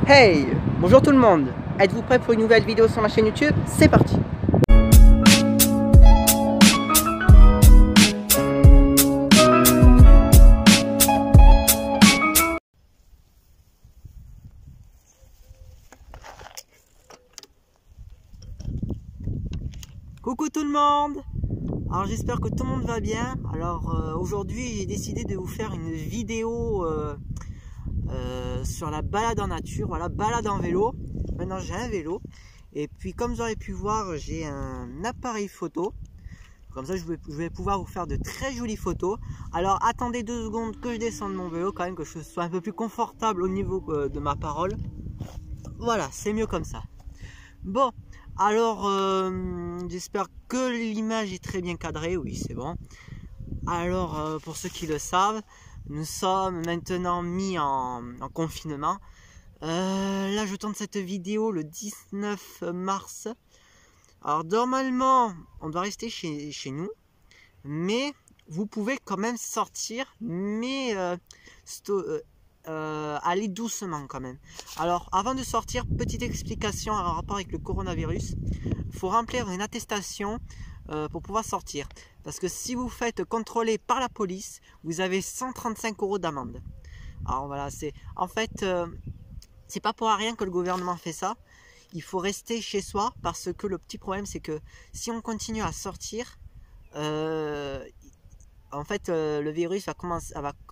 Hey! Bonjour tout le monde! Êtes-vous prêts pour une nouvelle vidéo sur ma chaîne YouTube? C'est parti! Coucou tout le monde! Alors j'espère que tout le monde va bien. Alors aujourd'hui j'ai décidé de vous faire une vidéo sur la balade en nature, voilà, balade en vélo. Maintenant j'ai un vélo et puis comme vous aurez pu voir j'ai un appareil photo. Comme ça je vais pouvoir vous faire de très jolies photos. Alors attendez 2 secondes que je descende mon vélo quand même, que je sois un peu plus confortable au niveau de ma parole. Voilà, c'est mieux comme ça. Bon, alors j'espère que l'image est très bien cadrée, oui c'est bon. Alors pour ceux qui le savent, nous sommes maintenant mis en confinement. Là je tourne cette vidéo le 19 mars. Alors normalement on doit rester chez nous, mais vous pouvez quand même sortir, mais aller doucement quand même. Alors avant de sortir, petite explication en rapport avec le coronavirus. Il faut remplir une attestation pour pouvoir sortir, parce que si vous faites contrôler par la police, vous avez 135 € d'amende. Alors voilà, c'est en fait c'est pas pour rien que le gouvernement fait ça. Il faut rester chez soi, parce que le petit problème c'est que si on continue à sortir, en fait le virus va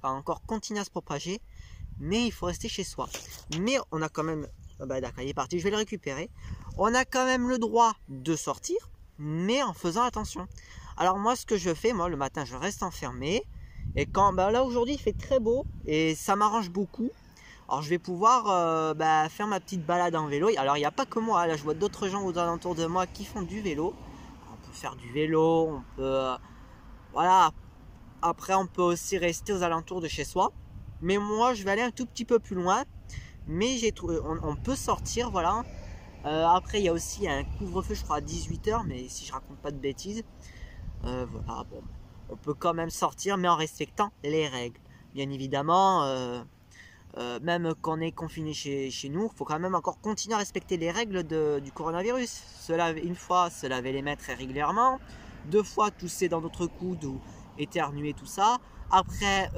encore continuer à se propager, mais il faut rester chez soi. Mais on a quand même, d'accord, il est parti, je vais le récupérer. On a quand même le droit de sortir, mais en faisant attention. Alors moi ce que je fais, moi le matin je reste enfermé, et quand là aujourd'hui il fait très beau et ça m'arrange beaucoup. Alors je vais pouvoir faire ma petite balade en vélo. Alors il n'y a pas que moi, là je vois d'autres gens aux alentours de moi qui font du vélo. On peut faire du vélo, on peut voilà. Après on peut aussi rester aux alentours de chez soi. Mais moi je vais aller un tout petit peu plus loin. Mais j'ai trouvé, on peut sortir, voilà. Après il y a aussi un couvre-feu, je crois à 18 h, mais si je raconte pas de bêtises. Voilà, bon, on peut quand même sortir, mais en respectant les règles. Bien évidemment, même quand on est confiné chez nous, il faut quand même encore continuer à respecter les règles du coronavirus. Une fois, se laver les mains très régulièrement. 2 fois, tousser dans notre coude ou éternuer, tout ça. Après,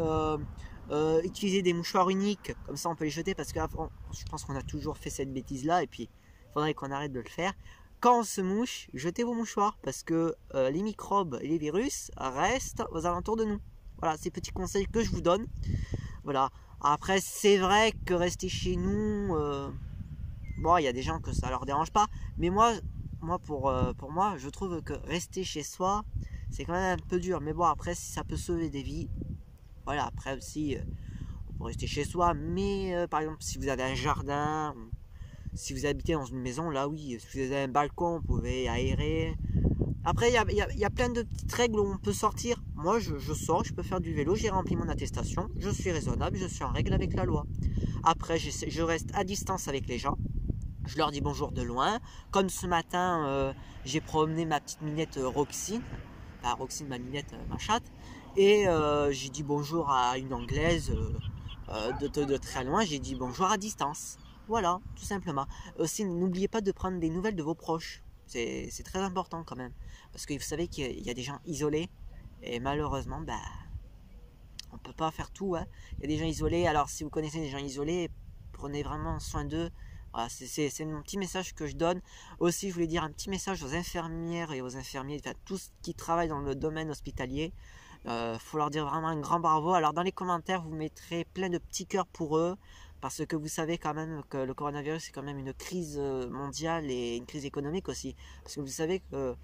utiliser des mouchoirs uniques, comme ça on peut les jeter, parce que je pense qu'on a toujours fait cette bêtise là, et puis il faudrait qu'on arrête de le faire. Quand on se mouche, jetez vos mouchoirs, parce que les microbes et les virus restent aux alentours de nous. Voilà, ces petits conseils que je vous donne. Voilà. Après c'est vrai que rester chez nous, bon il y a des gens que ça leur dérange pas, mais moi pour moi je trouve que rester chez soi c'est quand même un peu dur. Mais bon, après si ça peut sauver des vies, voilà. Après aussi on peut rester chez soi, mais par exemple si vous avez un jardin, si vous habitez dans une maison, là oui, si vous avez un balcon, vous pouvez aérer. Après il y a plein de petites règles où on peut sortir. Moi je sors, je peux faire du vélo, j'ai rempli mon attestation, je suis raisonnable, je suis en règle avec la loi. Après je reste à distance avec les gens, je leur dis bonjour de loin. Comme ce matin j'ai promené ma petite minette Roxy, enfin Roxy, ma minette, ma chatte, et j'ai dit bonjour à une anglaise de très loin, j'ai dit bonjour à distance. Voilà, tout simplement. Aussi n'oubliez pas de prendre des nouvelles de vos proches. C'est très important quand même, parce que vous savez qu'il y a des gens isolés, et malheureusement on peut pas faire tout, hein. Il y a des gens isolés, alors si vous connaissez des gens isolés, prenez vraiment soin d'eux. Voilà, c'est mon petit message que je donne. Aussi je voulais dire un petit message aux infirmières et aux infirmiers, enfin tous qui travaillent dans le domaine hospitalier. Faut leur dire vraiment un grand bravo. Alors dans les commentaires vous mettrez plein de petits cœurs pour eux, parce que vous savez quand même que le coronavirus c'est quand même une crise mondiale et une crise économique aussi. Parce que vous savez que,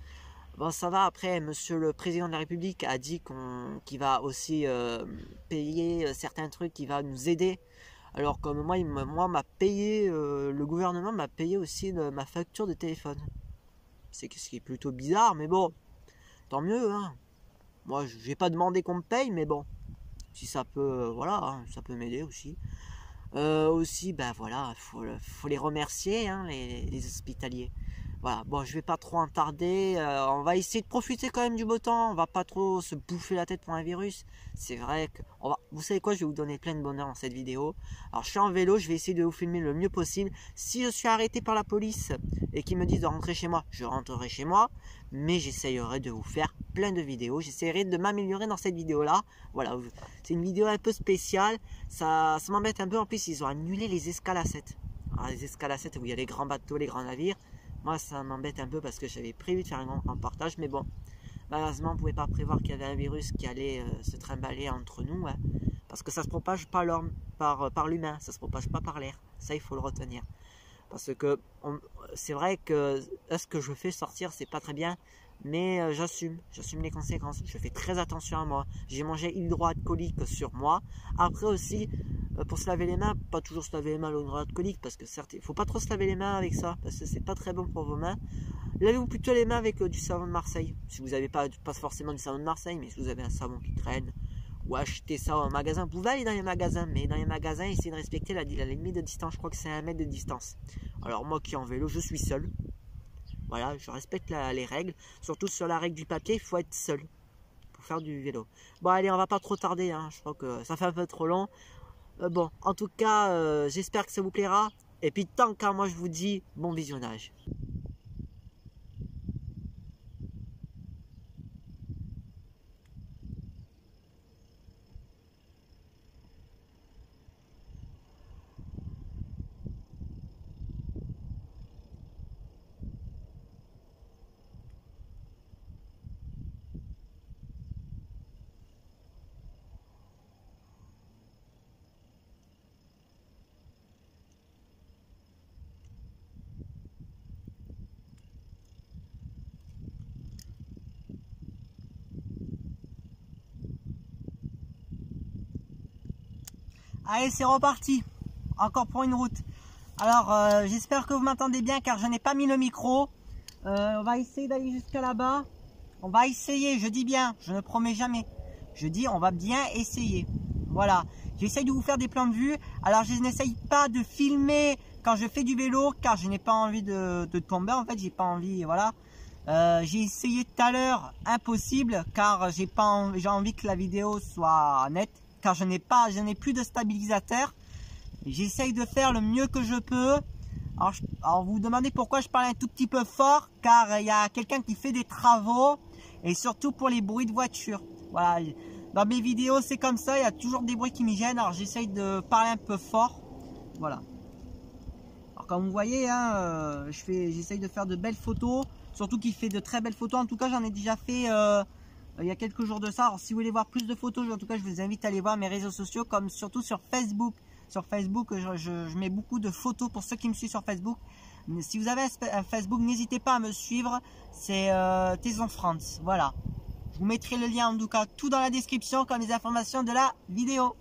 bon ça va, après monsieur le président de la République a dit qu'il va aussi payer certains trucs, qui va nous aider. Alors comme moi m'a payé, le gouvernement m'a payé aussi ma facture de téléphone. C'est ce qui est plutôt bizarre, mais bon, tant mieux, hein. Moi je vais pas demander qu'on me paye, mais bon, si ça peut, voilà, hein, ça peut m'aider aussi. Aussi, voilà, faut les remercier, hein, les hospitaliers. Voilà, bon, je vais pas trop en tarder. On va essayer de profiter quand même du beau temps. On va pas trop se bouffer la tête pour un virus. C'est vrai que vous savez quoi, je vais vous donner plein de bonheur dans cette vidéo. Alors, je suis en vélo, je vais essayer de vous filmer le mieux possible. Si je suis arrêté par la police et qu'ils me disent de rentrer chez moi, je rentrerai chez moi. Mais j'essayerai de vous faire plein de vidéos. J'essaierai de m'améliorer dans cette vidéo-là. Voilà, c'est une vidéo un peu spéciale. Ça m'embête un peu. En plus, ils ont annulé les escales à 7. Alors, les escales à 7 où il y a les grands bateaux, les grands navires. Moi, ça m'embête un peu parce que j'avais prévu de faire un partage, mais bon, malheureusement, on ne pouvait pas prévoir qu'il y avait un virus qui allait se trimballer entre nous, hein, parce que ça ne se propage pas par l'humain, ça ne se propage pas par l'air. Ça, il faut le retenir. Parce que c'est vrai que ce que je fais sortir, c'est pas très bien, mais j'assume les conséquences. Je fais très attention à moi. J'ai mangé hydroalcoolique sur moi. Après aussi, pour se laver les mains, pas toujours se laver les mains à l'eau hydroalcoolique, parce que certes, il faut pas trop se laver les mains avec ça, parce que c'est pas très bon pour vos mains. Lavez-vous plutôt les mains avec du savon de Marseille. Si vous n'avez pas forcément du savon de Marseille, mais si vous avez un savon qui traîne, ou acheter ça en magasin, vous pouvez aller dans les magasins, mais dans les magasins, essayez de respecter la limite de distance. Je crois que c'est 1 mètre de distance. Alors moi qui en vélo, je suis seul. Voilà, je respecte les règles. Surtout sur la règle du papier, il faut être seul pour faire du vélo. Bon allez, on va pas trop tarder, hein. Je crois que ça fait un peu trop long. Bon, en tout cas, j'espère que ça vous plaira. Et puis tant qu'à moi, je vous dis bon visionnage. Allez, c'est reparti. Encore pour une route. Alors, j'espère que vous m'entendez bien car je n'ai pas mis le micro. On va essayer d'aller jusqu'à là-bas. On va essayer, je dis bien, je ne promets jamais. Je dis, on va bien essayer. Voilà. J'essaye de vous faire des plans de vue. Alors, je n'essaye pas de filmer quand je fais du vélo car je n'ai pas envie de tomber. En fait, j'ai pas envie, voilà. J'ai essayé tout à l'heure, impossible car j'ai envie que la vidéo soit nette. Car je n'ai plus de stabilisateur. J'essaye de faire le mieux que je peux. Alors vous vous demandez pourquoi je parle un tout petit peu fort, car il y a quelqu'un qui fait des travaux et surtout pour les bruits de voiture. Voilà, dans mes vidéos c'est comme ça, il y a toujours des bruits qui m'y gênent, alors j'essaye de parler un peu fort. Voilà. Alors comme vous voyez, hein, j'essaye de faire de belles photos, surtout qu'il fait de très belles photos. En tout cas, j'en ai déjà fait il y a quelques jours de ça. Alors si vous voulez voir plus de photos, en tout cas je vous invite à aller voir mes réseaux sociaux, comme surtout sur Facebook. Sur Facebook, je mets beaucoup de photos pour ceux qui me suivent sur Facebook. Si vous avez un Facebook, n'hésitez pas à me suivre. C'est Taison France. Voilà. Je vous mettrai le lien en tout cas tout dans la description comme les informations de la vidéo.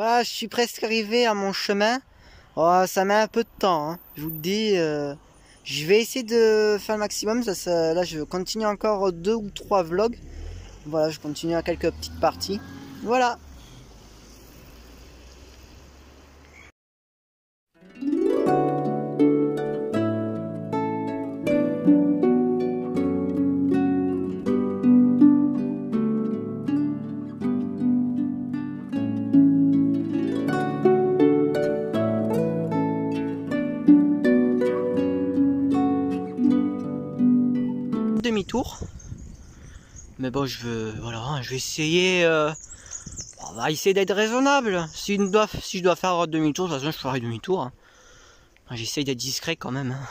Voilà, je suis presque arrivé à mon chemin. Oh, ça met un peu de temps, hein. Je vous le dis. Je vais essayer de faire le maximum. Là, je continue encore 2 ou 3 vlogs. Voilà, je continue à quelques petites parties. Voilà. Demi-tour, mais bon, je vais essayer. On va essayer d'être raisonnable. Si je dois faire demi-tour, de toute façon, je ferai demi-tour. Hein. J'essaye d'être discret quand même. Hein.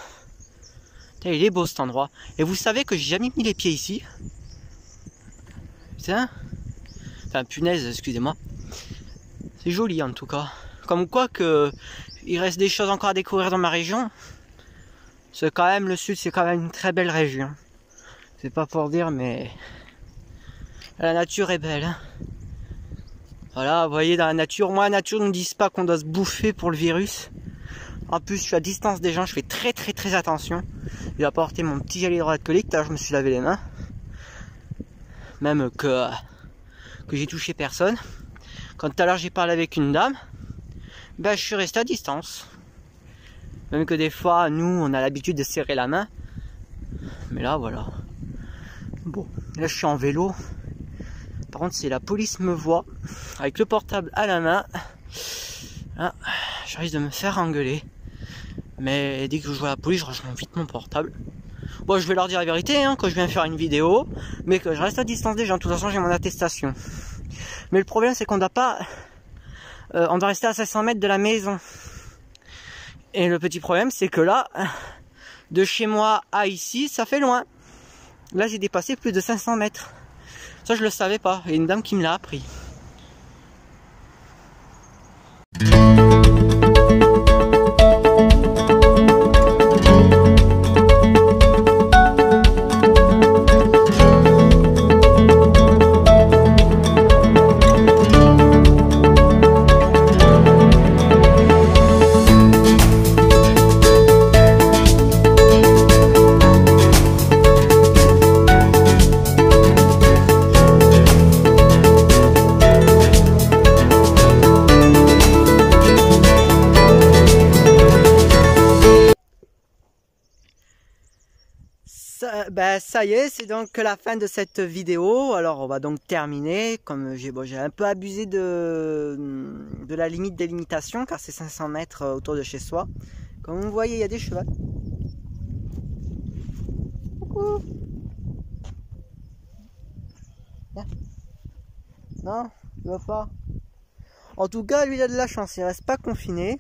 Putain, il est beau cet endroit. Et vous savez que j'ai jamais mis les pieds ici. Putain. Enfin, punaise, excusez-moi. C'est joli en tout cas. Comme quoi que il reste des choses encore à découvrir dans ma région. C'est quand même le sud, c'est quand même une très belle région. C'est pas pour dire, mais la nature est belle. Hein. Voilà, vous voyez, dans la nature, moi, la nature ne me dit pas qu'on doit se bouffer pour le virus. En plus, je suis à distance des gens, je fais très attention. J'ai apporté mon petit gel hydroalcoolique, là, je me suis lavé les mains. Même que j'ai touché personne. Quand tout à l'heure j'ai parlé avec une dame, ben, je suis resté à distance. Même que des fois, nous, on a l'habitude de serrer la main. Mais là, voilà. Bon, là je suis en vélo. Par contre, si la police me voit avec le portable à la main, là, je risque de me faire engueuler. Mais dès que je vois la police, je range vite mon portable. Bon, je vais leur dire la vérité, hein, que je viens faire une vidéo, mais que je reste à distance des gens. De toute façon, j'ai mon attestation. Mais le problème, c'est qu'on doit pas... on doit rester à 500 mètres de la maison. Et le petit problème, c'est que là, de chez moi à ici, ça fait loin. Là, j'ai dépassé plus de 500 mètres. Ça, je le savais pas. Il y a une dame qui me l'a appris. Ça y est, c'est donc la fin de cette vidéo. Alors on va donc terminer. Comme j'ai un peu abusé de la limite des limitations, car c'est 500 mètres autour de chez soi. Comme vous voyez, il y a des chevaux. Coucou. Non, il va pas. En tout cas, lui il a de la chance, il reste pas confiné.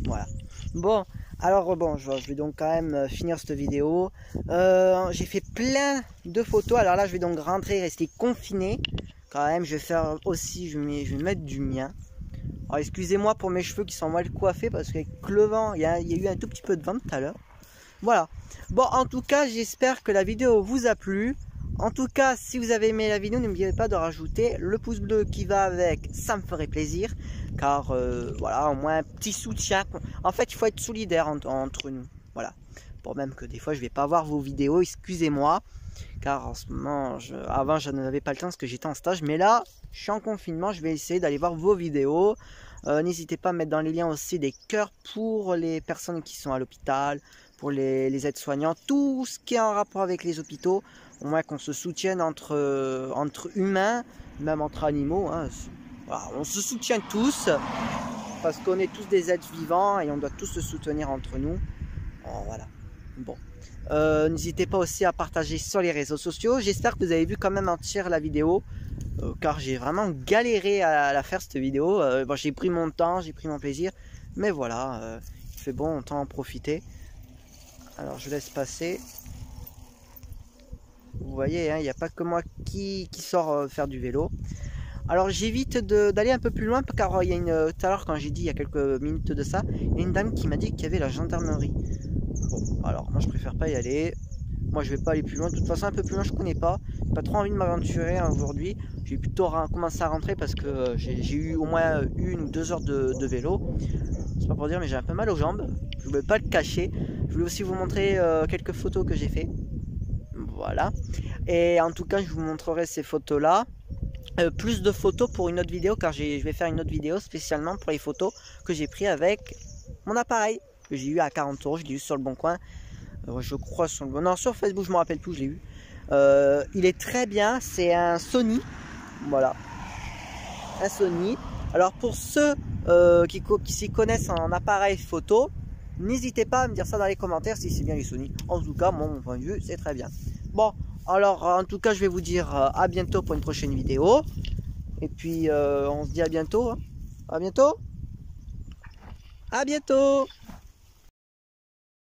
Voilà. Bon. Alors bon, je vais donc quand même finir cette vidéo. J'ai fait plein de photos. Alors là, je vais donc rentrer, rester confiné. Quand même, je vais faire aussi, je vais mettre du mien. Alors excusez-moi pour mes cheveux qui sont mal coiffés parce qu'avec le vent, il y a eu un tout petit peu de vent tout à l'heure. Voilà. Bon, en tout cas, j'espère que la vidéo vous a plu. En tout cas, si vous avez aimé la vidéo, n'oubliez pas de rajouter le pouce bleu qui va avec, ça me ferait plaisir. Car voilà, au moins un petit soutien. En fait, il faut être solidaire entre nous. Voilà. Bon, même que des fois, je ne vais pas voir vos vidéos, excusez-moi. Car en ce moment, avant, je n'avais pas le temps parce que j'étais en stage. Mais là, je suis en confinement, je vais essayer d'aller voir vos vidéos. N'hésitez pas à mettre dans les liens aussi des cœurs pour les personnes qui sont à l'hôpital, pour les aides-soignants, tout ce qui est en rapport avec les hôpitaux. Au moins qu'on se soutienne entre humains, même entre animaux. Hein. Voilà, on se soutient tous, parce qu'on est tous des êtres vivants et on doit tous se soutenir entre nous. Oh, voilà. Bon. N'hésitez pas aussi à partager sur les réseaux sociaux. J'espère que vous avez vu quand même entière la vidéo, car j'ai vraiment galéré à la faire cette vidéo. Bon, j'ai pris mon temps, j'ai pris mon plaisir, mais voilà, il fait bon, autant en profiter. Alors je laisse passer. Vous voyez, hein, il n'y a pas que moi qui sort faire du vélo. Alors j'évite d'aller un peu plus loin, car il y a tout à l'heure quand j'ai dit il y a quelques minutes de ça, il y a une dame qui m'a dit qu'il y avait la gendarmerie. Bon, alors moi je préfère pas y aller. Moi Moi je vais pas aller plus loin. De toute façon un peu plus loin je connais pas. J'ai pas trop envie de m'aventurer aujourd'hui. J'ai plutôt commencé à rentrer parce que j'ai eu au moins 1 ou 2 heures de vélo. C'est pas pour dire mais j'ai un peu mal aux jambes. Je voulais pas le cacher. Je voulais aussi vous montrer quelques photos que j'ai fait. Voilà. Et en tout cas je vous montrerai ces photos là. Plus de photos pour une autre vidéo car je vais faire une autre vidéo spécialement pour les photos que j'ai pris avec mon appareil que j'ai eu à 40 €. Je l'ai eu sur le bon coin. Je crois sur le bon. Non, sur Facebook je me rappelle plus, je l'ai eu. Il est très bien, c'est un Sony. Voilà. Un Sony. Alors pour ceux qui s'y connaissent en appareil photo, n'hésitez pas à me dire ça dans les commentaires si c'est bien les Sony. En tout cas, mon point de vue, c'est très bien. Bon, alors en tout cas, je vais vous dire à bientôt pour une prochaine vidéo. Et puis on se dit à bientôt. Hein. À bientôt. À bientôt.